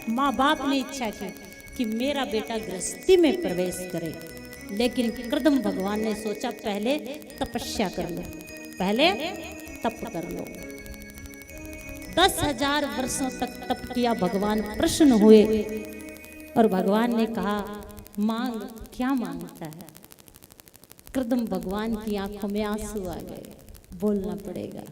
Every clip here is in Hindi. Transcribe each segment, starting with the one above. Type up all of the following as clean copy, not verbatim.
माँ बाप ने इच्छा की कि मेरा बेटा गृहस्थी में प्रवेश करे, लेकिन कृदम भगवान ने सोचा पहले तपस्या कर लो, पहले तप कर लो। 10,000 वर्षों तक तप किया, भगवान प्रसन्न हुए और भगवान ने कहा मांग, क्या मांगता है? कृदम भगवान की आंखों में आंसू आ गए। बोलना पड़ेगा,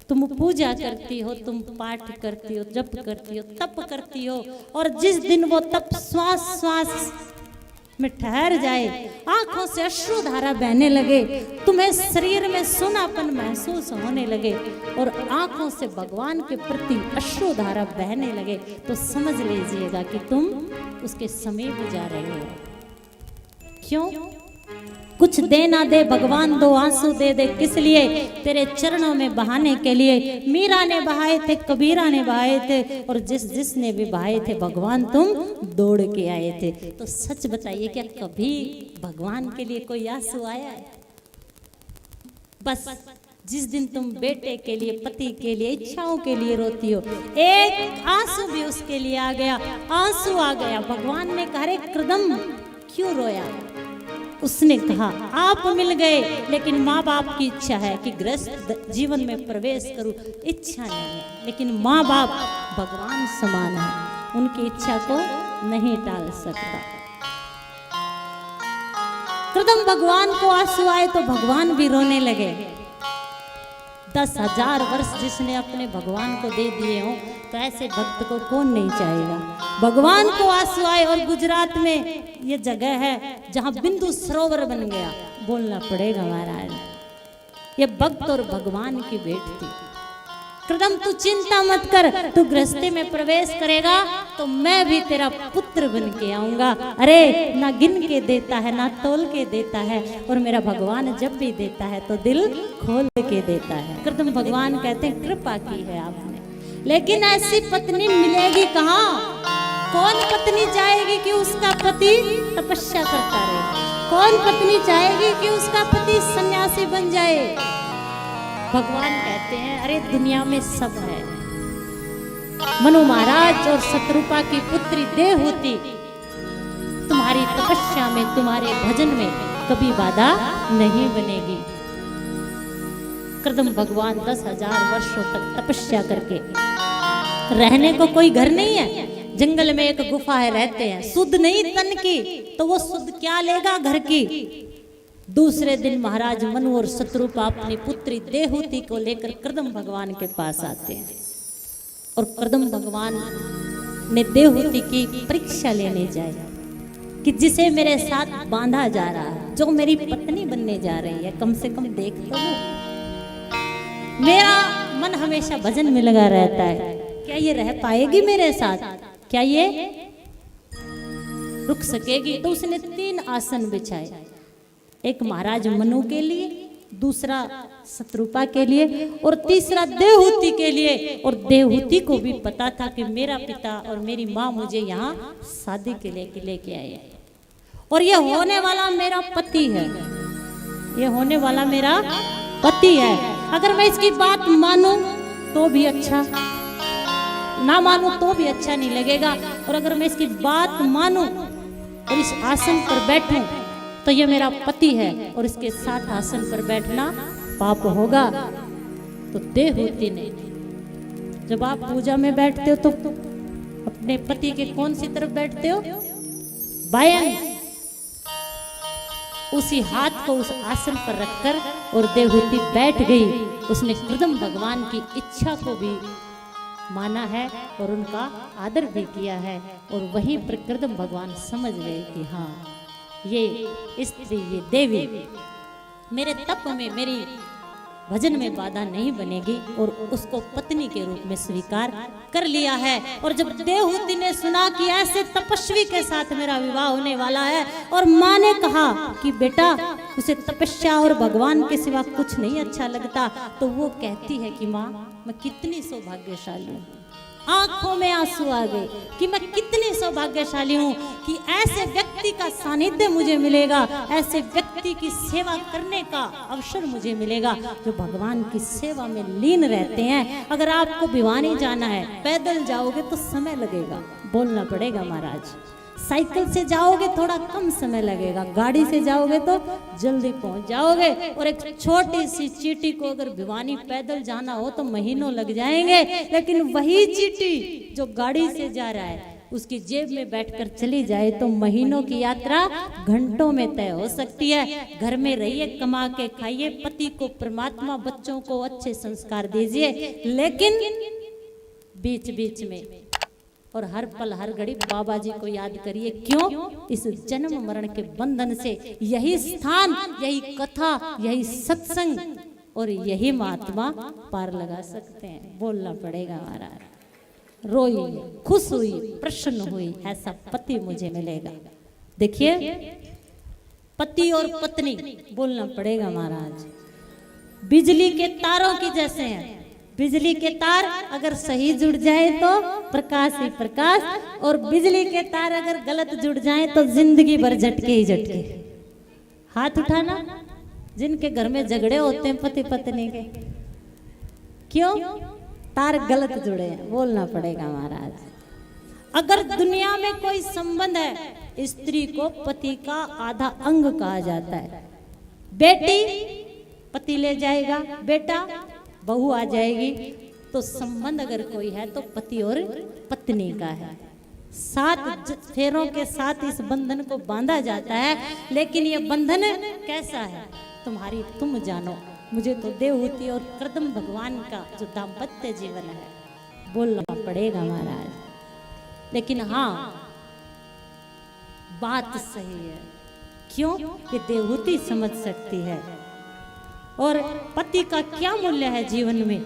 तुम पूजा करती हो, तुम पाठ करती हो, जप करती हो, तप करती हो, और जिस दिन वो तप श्वास श्वास में ठहर जाए, आंखों से अश्रुधारा बहने लगे, तुम्हें शरीर में सुनापन महसूस होने लगे और आंखों से भगवान के प्रति अश्रुधारा बहने लगे, तो समझ लीजिएगा कि तुम उसके समीप जा रहे हो। क्यों? कुछ दे ना दे भगवान, दो आंसू दे दे, किस लिए? तेरे चरणों में बहाने के लिए। मीरा ने बहाए थे, कबीरा ने बहाए थे, और जिसने भी बहाए थे भगवान तुम दौड़ के आए थे। तो सच बताइए, क्या कभी भगवान के लिए कोई आंसू आया है? बस जिस दिन तुम बेटे के लिए, पति के लिए, इच्छाओं के लिए रोती हो, एक आंसू भी उसके लिए आ गया, आंसू आ गया। भगवान ने कहा, अरे कृदम क्यों रोया? उसने कहा आप मिल गए, लेकिन माँ बाप की इच्छा है कि गृहस्थ जीवन में प्रवेश करूं, इच्छा नहीं है, लेकिन माँ बाप भगवान समान है, उनकी इच्छा को नहीं टाल सकता। कृदम भगवान को आंसू आए तो भगवान भी रोने लगे। 10,000 वर्ष जिसने अपने भगवान को दे दिए हो, तो ऐसे भक्त को कौन नहीं चाहेगा? भगवान को आंसू आए, और गुजरात में ये जगह है जहां बिंदु सरोवर बन गया। बोलना पड़ेगा महाराज, ये भक्त और भगवान की भेंट थी। कृदम तू चिंता मत कर, तू गृहस्थी में प्रवेश करेगा तो मैं भी तेरा पुत्र बन के आऊंगा। अरे ना गिन के देता है, ना तोल के देता है, और मेरा भगवान जब भी देता है तो दिल खोल के देता है। कृदम भगवान कहते हैं कृपा की है आपने, लेकिन ऐसी पत्नी मिलेगी कहाँ? कौन पत्नी चाहेगी कि उसका पति तपस्या करता रहे? कौन पत्नी चाहेगी कि उसका पति सन्यासी बन जाए? भगवान कहते हैं अरे दुनिया में सब है। मनु महाराज और शत्रुपा की पुत्री देवहूति तुम्हारी तपस्या में, तुम्हारे भजन में कभी बाधा नहीं बनेगी। कृदम भगवान 10,000 वर्षों तक तपस्या करके, रहने को कोई घर नहीं है, जंगल में एक गुफा है, रहते हैं, शुद्ध नहीं तन की, तो वो शुद्ध क्या लेगा घर की। दूसरे दिन महाराज मनु और शत्रुपा अपनी पुत्री देवहूति को लेकर कृदम भगवान के पास आते हैं, और कृदम भगवान ने देवहूति की परीक्षा लेने जाए कि जिसे मेरे साथ बांधा जा रहा है, जो मेरी पत्नी बनने जा रही है, कम से कम देख तो लो। मेरा मन हमेशा भजन में लगा रहता है, क्या ये रह पाएगी मेरे साथ? क्या ये रुक सकेगी? तो उसने 3 आसन बिछाए, एक महाराज मनु के लिए, दूसरा शत्रुपा के लिए, और तीसरा देवहूति के लिए। और देवहूति को भी पता था कि मेरा पिता और मेरी माँ मुझे यहाँ शादी के लिए लेके आए, और ये होने वाला मेरा पति है, ये होने वाला मेरा पति है। अगर मैं इसकी बात मानूं तो भी अच्छा, ना मानूं तो भी अच्छा नहीं लगेगा, और अगर मैं इसकी बात मानूं और इस आसन पर बैठूं तो ये मेरा पति है, और इसके साथ आसन पर बैठना पाप होगा। तो देवहूति ने, जब आप पूजा में बैठते हो तो अपने पति के कौन सी तरफ बैठते हो? बाएं। उसी हाथ को उस आसन पर रखकर और देवहूति बैठ गई। उसने कृदम भगवान की इच्छा को भी माना है और उनका आदर भी किया है, और वहीं पर कृदम भगवान समझ गए कि हाँ ये स्त्री, ये देवी मेरे तप में, मेरी भजन में बाधा नहीं बनेगी, और उसको पत्नी के रूप में स्वीकार कर लिया है। और जब देवहूति ने सुना कि ऐसे तपस्वी के साथ मेरा विवाह होने वाला है, और माँ ने कहा कि बेटा उसे तपस्या और भगवान के सिवा कुछ नहीं अच्छा लगता, तो वो कहती है कि माँ मैं कितनी सौभाग्यशाली हूँ। आंखों में आंसू आ गए कि मैं कितनी सौभाग्यशाली हूँ कि ऐसे व्यक्ति का सानिध्य मुझे मिलेगा, ऐसे व्यक्ति की सेवा करने का अवसर मुझे मिलेगा जो भगवान की सेवा में लीन रहते हैं। अगर आपको भिवानी जाना है, पैदल जाओगे तो समय लगेगा, बोलना पड़ेगा महाराज। साइकिल से जाओगे थोड़ा कम समय लगेगा, गाड़ी से जाओगे तो जल्दी पहुंच जाओगे। और एक छोटी सी चींटी को अगर भिवानी पैदल जाना हो तो महीनों लग जाएंगे, लेकिन वही चींटी जो गाड़ी से जा रहा है उसकी जेब में बैठकर चली जाए तो महीनों की यात्रा घंटों में तय हो सकती है। घर में रहिए, कमा के खाइए, पति को परमात्मा, बच्चों को अच्छे संस्कार दीजिए, लेकिन बीच बीच में और हर पल हर घड़ी बाबा जी को याद करिए। क्यों? इस जन्म मरण के बंधन से यही स्थान, यही कथा, यही सत्संग और यही महात्मा पार लगा सकते हैं, बोलना पड़ेगा महाराज। रोई, खुश हुई, प्रसन्न हुई, ऐसा पति मुझे मिलेगा। देखिए, पति और पत्नी, बोलना पड़ेगा महाराज, बिजली के तारों की जैसे हैं। बिजली के तार अगर सही जुड़ जाए तो प्रकाश ही प्रकाश, और बिजली के तार अगर गलत जुड़ जाए तो जिंदगी भर झटके ही झटके। हाथ उठाना जिनके घर में झगड़े होते हैं पति पत्नी के, क्यों? तार गलत जुड़े हैं, बोलना पड़ेगा महाराज। अगर दुनिया में कोई संबंध है, स्त्री को पति का आधा अंग कहा जाता है। बेटी पति ले जाएगा, बेटा बहू आ जाएगी, तो संबंध अगर कोई है तो पति और पत्नी का है। 7 फेरों के साथ इस बंधन को बांधा जाता है, लेकिन ये बंधन कैसा है तुम्हारी तुम जानो। मुझे तो देवहूति और कर्दम भगवान का जो दाम्पत्य जीवन है, बोलना पड़ेगा महाराज। लेकिन हाँ, बात सही है। क्यों? कि देवहूति समझ सकती है और पति का क्या मूल्य है जीवन में।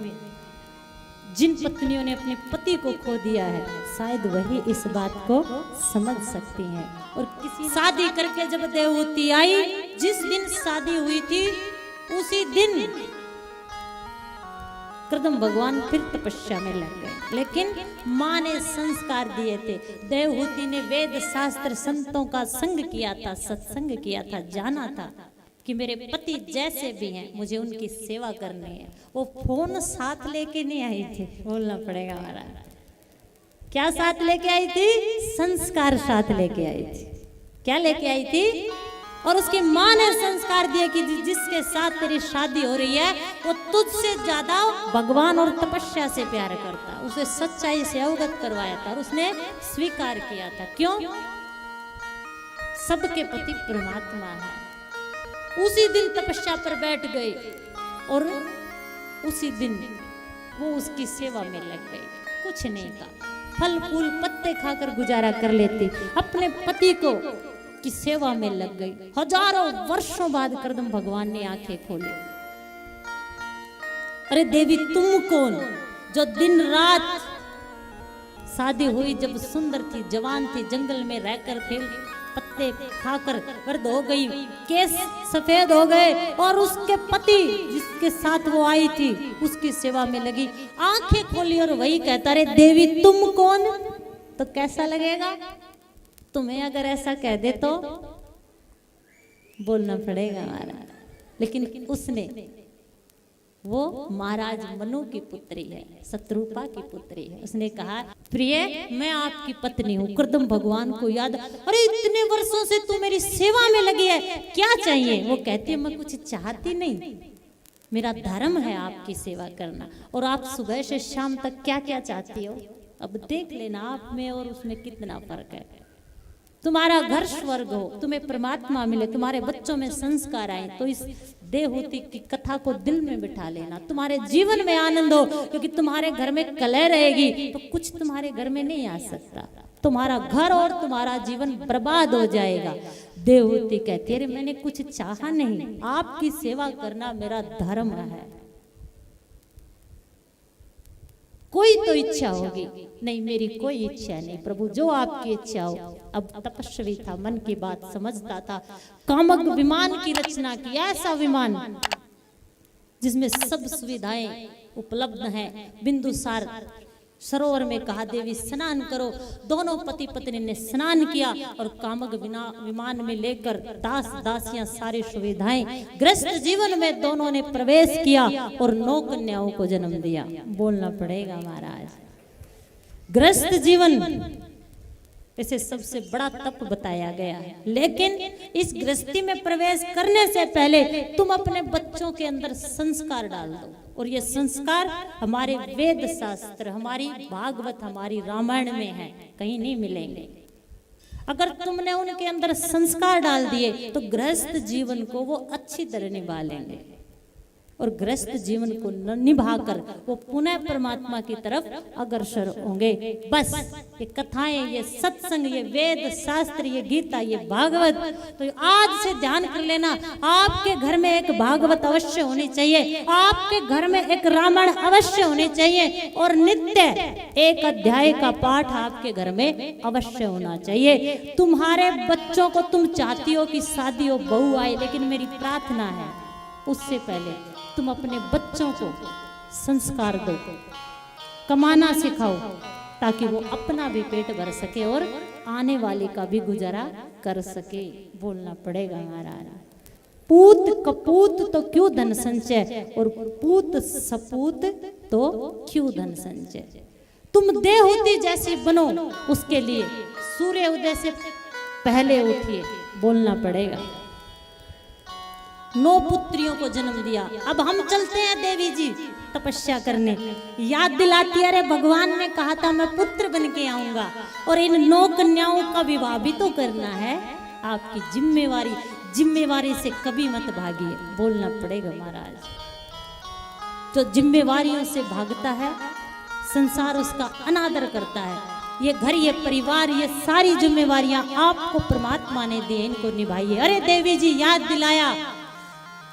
जिन पत्नियों ने अपने पति को खो दिया है, शायद वही इस बात को समझ सकती हैं। और किसी शादी करके जब देवहूति आई, जिस दिन शादी हुई थी उसी दिन कर्दम भगवान फिर तपस्या में लग गए। लेकिन माँ ने संस्कार दिए थे, देवहूति ने वेद शास्त्र संतों का संग किया था, सत्संग किया था, जाना था कि मेरे पति जैसे भी हैं मुझे उनकी सेवा करनी है। वो फोन साथ लेके नहीं आई थी, बोलना पड़ेगा महाराज। क्या साथ लेके आई थी? संस्कार साथ लेके आई थी। क्या लेके आई थी? और उसकी माँ ने संस्कार दिए कि जिसके साथ तेरी शादी हो रही है वो तुझसे ज्यादा भगवान और तपस्या से प्यार करता। उसे सच्चाई से अवगत करवाया था और उसने स्वीकार किया था। क्यों? सबके पति परमात्मा है। उसी दिन तपस्या पर बैठ गई और उसी दिन वो उसकी सेवा में लग गई। कुछ नहीं था, फल फूल पत्ते खाकर गुजारा कर लेती, अपने पति को की सेवा में लग गई। हजारों वर्षों बाद कर्दम भगवान ने आंखें खोली। अरे देवी, तुम कौन जो दिन रात शादी हुई जब सुंदर थी, जवान थी, जंगल में रहकर फिर पत्ते खाकर वृद्ध हो गई, केस सफेद हो गए और उसके पति जिसके साथ वो आई थी उसकी सेवा में लगी। आंखें खोली और वही कहता, रे देवी तुम कौन? तो कैसा लगेगा तुम्हें अगर ऐसा कह दे तो? बोलना पड़ेगा महाराज। लेकिन उसने, वो महाराज मनु की पुत्री है, शत्रुपा की पुत्री है, उसने कहा, प्रिय मैं आपकी पत्नी हूँ, कर्दम भगवान को याद। अरे इतने वर्षों से तू मेरी सेवा में लगी है, क्या चाहिए? वो कहती है, मैं कुछ चाहती नहीं, मेरा धर्म है आपकी सेवा करना। और आप सुबह से शाम तक क्या क्या चाहती हो? अब देख लेना आप में और उसमें कितना फर्क है। तुम्हारा घर स्वर्ग हो, तुम्हें परमात्मा मिले, तुम्हारे बच्चों में संस्कार आए, तो इस देवहूति की कथा को दिल में बिठा लेना। तुम्हारे जीवन में आनंद हो, क्योंकि तुम्हारे घर में कलह रहेगी तो कुछ तुम्हारे घर में नहीं आ सकता। तुम्हारा घर और तुम्हारा जीवन बर्बाद हो जाएगा। देवहूति कहती है, मैंने कुछ चाहा नहीं, आपकी सेवा करना मेरा धर्म है। कोई तो इच्छा होगी, नहीं मेरी कोई इच्छा नहीं प्रभु, जो आपकी इच्छा हो। अब तपस्वी था, मन की बात समझता था। कामक विमान की रचना की, ऐसा विमान जिसमें सब सुविधाएं उपलब्ध हैं। बिंदुसार सरोवर में कहा देवी स्नान करो। दोनों पति पत्नी ने स्नान किया और कामक विमान में लेकर दास दासियां सारी सुविधाएं, गृहस्थ जीवन में दोनों ने प्रवेश किया और 9 कन्याओं को जन्म दिया। बोलना पड़ेगा महाराज, गृहस्थ जीवन इसे सबसे बड़ा तप बताया गया है। लेकिन इस गृहस्थी में प्रवेश करने से पहले तुम अपने बच्चों के अंदर संस्कार डाल दो, और ये संस्कार हमारे वेद शास्त्र, हमारी भागवत, हमारी रामायण में है, कहीं नहीं मिलेंगे। अगर तुमने उनके अंदर संस्कार डाल दिए तो गृहस्थ जीवन को वो अच्छी तरह निभा लेंगे, और गृहस्थ जीवन को निभाकर वो पुनः परमात्मा की तरफ अग्रसर होंगे। बस ये कथाएं, ये सत्संग, ये वेद शास्त्र, ये गीता, ये भागवत, तो आज से ध्यान कर लेना, आपके घर में एक भागवत अवश्य होनी चाहिए, आपके घर में एक रामायण अवश्य होनी चाहिए, और नित्य एक अध्याय का पाठ आपके घर में अवश्य होना चाहिए। तुम्हारे बच्चों को तुम चाहती हो कि शादी हो, बहू आए, लेकिन मेरी प्रार्थना है उससे पहले तुम अपने बच्चों को संस्कार दो, कमाना सिखाओ, ताकि वो अपना भी पेट भर सके और आने वाले का भी गुजारा कर सके। बोलना पड़ेगा महाराज, पूत कपूत तो क्यों धन संचय, और पूत सपूत तो क्यों धन संचय। तुम देहूती जैसी बनो, उसके लिए सूर्य उदय से पहले उठिए। बोलना पड़ेगा, 9 पुत्रियों को जन्म दिया। अब हम चलते हैं देवी जी तपस्या करने। याद दिलाती है, अरे भगवान ने कहा था मैं पुत्र बन के आऊंगा, और इन 9 कन्याओं का विवाह भी तो करना है। आपकी जिम्मेवारी, जिम्मेवारी से कभी मत भागिए। बोलना पड़ेगा महाराज, जो जिम्मेवारियों से भागता है संसार उसका अनादर करता है। ये घर, ये परिवार, ये सारी जिम्मेवारियां आपको परमात्मा ने दी, इनको निभाइए। अरे देवी जी याद दिलाया,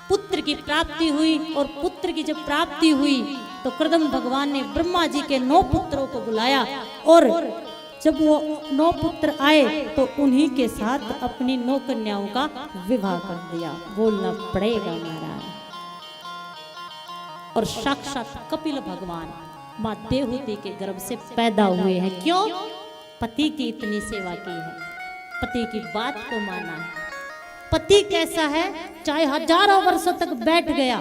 पुत्र की प्राप्ति हुई, और पुत्र की जब प्राप्ति हुई तो कृदम भगवान ने ब्रह्मा जी के 9 पुत्रों को बुलाया, और जब वो 9 पुत्र आए तो उन्हीं के साथ अपनी 9 कन्याओं का विवाह कर दिया। बोलना पड़ेगा महाराज। और साक्षात कपिल भगवान माँ देवहूति के गर्भ से पैदा हुए हैं। क्यों? पति की इतनी सेवा की है, पति की बात को माना है। पति कैसा है, चाहे हजारों वर्षों तक बैठ गया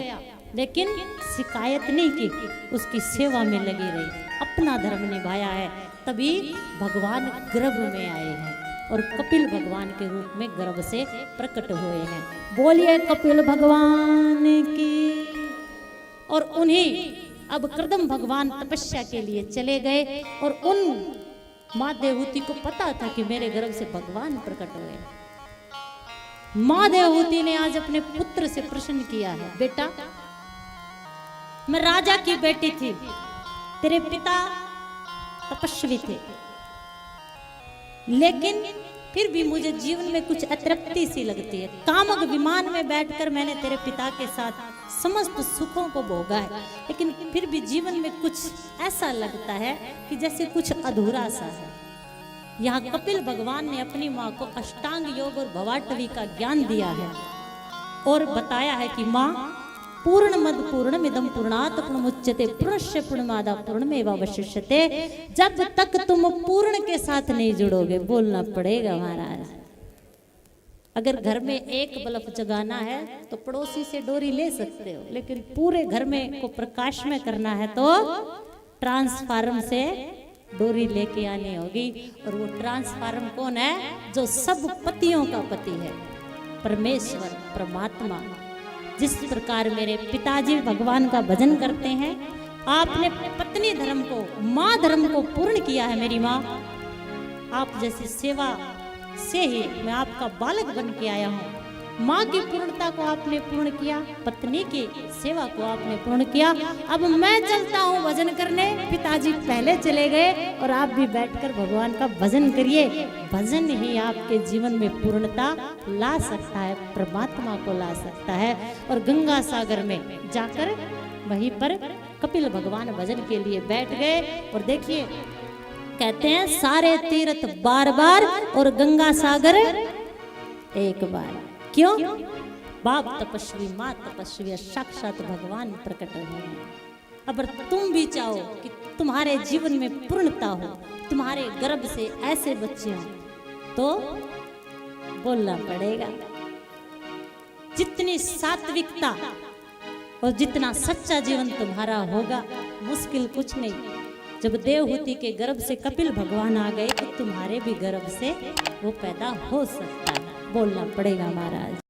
लेकिन शिकायत नहीं की, उसकी सेवा में लगी रही, अपना धर्म निभाया है, तभी भगवान गर्भ में आए हैं और कपिल भगवान के रूप में गर्भ से प्रकट हुए हैं। बोलिए कपिल भगवान की। और उन्हीं अब कृदम भगवान तपस्या के लिए चले गए, और उन माँ देवहूति को पता था कि मेरे गर्भ से भगवान प्रकट हुए। माँ देवहूति ने आज अपने पुत्र से प्रश्न किया है, बेटा मैं राजा की बेटी थी, तेरे पिता तपस्वी थे, लेकिन फिर भी मुझे जीवन में कुछ अतृप्ति सी लगती है। कामक विमान में बैठकर मैंने तेरे पिता के साथ समस्त सुखों को भोगा है, लेकिन फिर भी जीवन में कुछ ऐसा लगता है कि जैसे कुछ अधूरा सा है। यहाँ कपिल भगवान ने अपनी माँ को अष्टांग योग और भवाटवी का ज्ञान दिया है और बताया है कि माँ पूर्ण मद पूर्ण इदम पूर्णात पूर्णमुच्यते पूर्णस्य पूर्णमादा पूर्णमेवावशिष्यते। जब तक तुम पूर्ण के साथ नहीं जुड़ोगे, बोलना पड़ेगा महाराज। अगर घर में एक बल्ब जगाना है तो पड़ोसी से डोरी ले सकते हो, लेकिन पूरे घर में को प्रकाश में करना है तो ट्रांसफार्म से डोरी लेके आनी होगी। और वो ट्रांसफार्म कौन है? जो सब पतियों का पति है, परमेश्वर परमात्मा। जिस प्रकार मेरे पिताजी भगवान का भजन करते हैं, आपने पत्नी धर्म को, माँ धर्म को पूर्ण किया है। मेरी माँ, आप जैसी सेवा से ही मैं आपका बालक बन के आया हूँ। माँ की पूर्णता को आपने पूर्ण किया, पत्नी की सेवा को आपने पूर्ण किया। अब मैं चलता हूँ भजन करने, पिताजी पहले चले गए और आप भी बैठकर भगवान का भजन करिए। भजन ही आपके जीवन में पूर्णता ला सकता है, परमात्मा को ला सकता है। और गंगा सागर में जाकर वहीं पर कपिल भगवान भजन के लिए बैठ गए। और देखिए कहते हैं सारे तीर्थ बार बार और गंगा सागर एक बार। क्यों? बाप तपस्वी, माँ तपस्वी, साक्षात भगवान प्रकट हुए हैं। अगर तुम भी चाहो कि तुम्हारे जीवन में पूर्णता हो, तुम्हारे गर्भ से ऐसे बच्चे हों, तो बोलना पड़ेगा। जितनी सात्विकता और जितना सच्चा जीवन तुम्हारा होगा, मुश्किल कुछ नहीं। जब देवहूति के गर्भ से कपिल भगवान आ गए तो तुम्हारे भी गर्भ से वो पैदा हो सकता है। बोलना पड़ेगा महाराज।